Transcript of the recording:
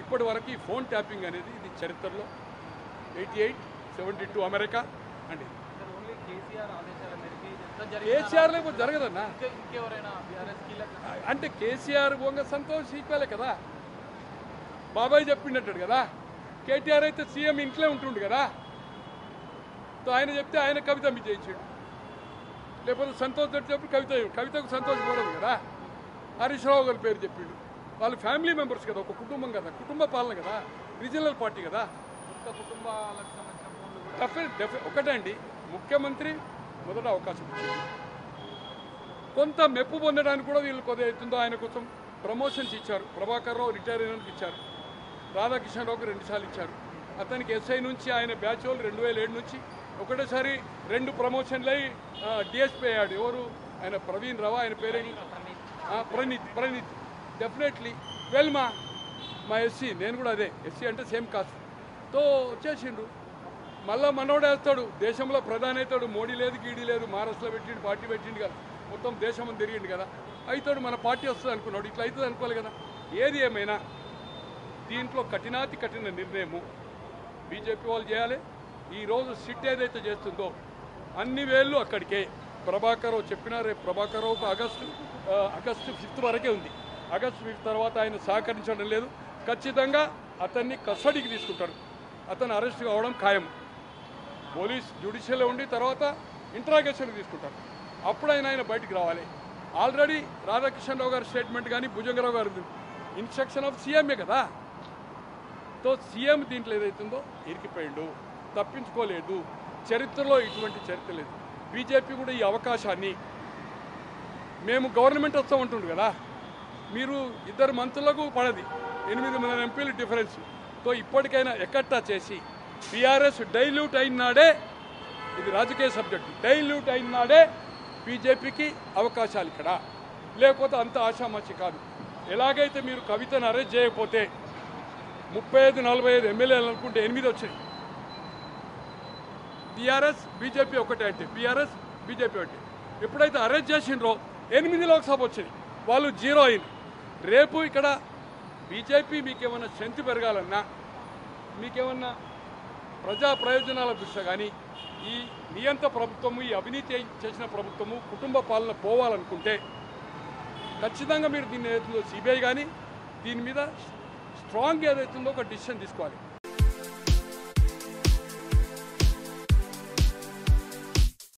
ఇప్పటి వరకు ఈ ఫోన్ ట్యాపింగ్ అనేది ఇది చరిత్రలో 88, 72 అమెరికా అండి. కేసీఆర్ లేకపోతే జరగదన్నా. అంటే కేసీఆర్ బొంగ సంతోష్ ఈక్వలే కదా. బాబాయ్ చెప్పిండట్టాడు కదా. కేటీఆర్ అయితే సీఎం ఇంట్లో ఉంటుండు కదా. ఆయన చెప్తే ఆయన కవిత మీద చేయించాడు. లేకపోతే సంతోష్ చెప్పి కవితకు సంతోష్ కూడదు కదా. హరీష్ రావు గారి పేరు చెప్పిండు. వాళ్ళు ఫ్యామిలీ మెంబర్స్ కదా, ఒక కుటుంబం కదా, కుటుంబ పాలన కదా, రీజనల్ పార్టీ కదా. ఒకటే అండి, ముఖ్యమంత్రి మొదట అవకాశం ఇచ్చింది. కొంత మెప్పు పొందడానికి కూడా వీళ్ళు కొద్దిగా అవుతుందో ఆయన కోసం ప్రమోషన్స్ ఇచ్చారు. ప్రభాకర్ రావు రిటైర్ అయినందుకు ఇచ్చారు. రాధాకిషన్ రావుకి 2 సార్లు ఇచ్చారు. అతనికి ఎస్ఐ నుంచి ఆయన బ్యాచ్ వాళ్ళు 2007 నుంచి ఒకటేసారి 2 ప్రమోషన్లు అయి డిఎస్పీ అయ్యాడు. ఎవరు ఆయన? ప్రవీణ్ రావు, ఆయన పేరే ప్రణీత్. డెఫినెట్లీ వెల్ మా ఎస్సీ, నేను కూడా అదే ఎస్సీ అంటే సేమ్ కాస్ట్తో వచ్చేసిండు. మళ్ళా మనోడే వస్తాడు, దేశంలో ప్రధాని అవుతాడు. మోడీ లేదు, గీడీ లేదు, మహారాష్ట్రలో పెట్టిండు, పార్టీ పెట్టిండు కదా, మొత్తం దేశం తిరిగిండు కదా. అవుతాడు, మన పార్టీ వస్తుంది అనుకున్నాడు. ఇట్లా అవుతుంది అనుకోవాలి కదా. ఏది ఏమైనా దీంట్లో కఠినాతి కఠిన నిర్ణయము బీజేపీ వాళ్ళు చేయాలి. ఈరోజు సిట్ ఏదైతే చేస్తుందో అన్ని వేళ్ళు అక్కడికే. ప్రభాకర్ రావు చెప్పినా రేపు ప్రభాకర్ రావుకు ఆగస్టు 5 వరకే ఉంది. ఆగస్టు 5 తర్వాత ఆయన సహకరించడం లేదు. ఖచ్చితంగా అతన్ని కస్టడీకి తీసుకుంటారు. అతను అరెస్ట్ కావడం ఖాయం. పోలీస్ జ్యుడిషియల్లో ఉండి తర్వాత ఇంట్రాగేషన్కి తీసుకుంటారు. అప్పుడు ఆయన బయటికి రావాలి. ఆల్రెడీ రాధాకిషన్ రావు గారి స్టేట్మెంట్ కానీ భుజంగరావు గారి ఇన్స్ట్రక్షన్ ఆఫ్ సీఎంఏ కదా. తో సీఎం దీంట్లో ఏదైతుందో ఇరికిపోయిండు, తప్పించుకోలేదు. చరిత్రలో ఇటువంటి చరిత్ర లేదు. బీజేపీ కూడా ఈ అవకాశాన్ని, మేము గవర్నమెంట్ వస్తామంటుండు కదా, మీరు 2 మంత్రులకు పడది, 8 మంది ఎంపీలు డిఫరెన్స్. తో ఇప్పటికైనా ఎక్కట్టా చేసి బీఆర్ఎస్ డైల్యూట్ అయినాడే, ఇది రాజకీయ సబ్జెక్టు, డైల్యూట్ అయినాడే బీజేపీకి అవకాశాలు ఇక్కడ. లేకపోతే అంత ఆషామాషి కాదు. ఎలాగైతే మీరు కవితను అరెస్ట్ చేయకపోతే 35-45 ఎమ్మెల్యేలు అనుకుంటే 8 వచ్చాయి. టీఆర్ఎస్ బీజేపీ ఒకటే అంటే, బీఆర్ఎస్ బీజేపీ ఒకటి. ఎప్పుడైతే అరెస్ట్ చేసిండ్రో 8 లోక్సభ వచ్చింది, వాళ్ళు 0 అయింది. రేపు ఇక్కడ బీజేపీ మీకేమన్నా స్ట్రెంత్ పెరగాలన్నా, మీకేమన్నా ప్రజా ప్రయోజనాల దృష్ట్యా కానీ, ఈ నియంత ప్రభుత్వము, ఈ అవినీతి చేసిన ప్రభుత్వము, కుటుంబ పాలన పోవాలనుకుంటే ఖచ్చితంగా మీరు దీన్ని ఏదైతుందో సిబిఐ కానీ దీని మీద స్ట్రాంగ్ ఏదైతుందో ఒక డిసిషన్ తీసుకోవాలి.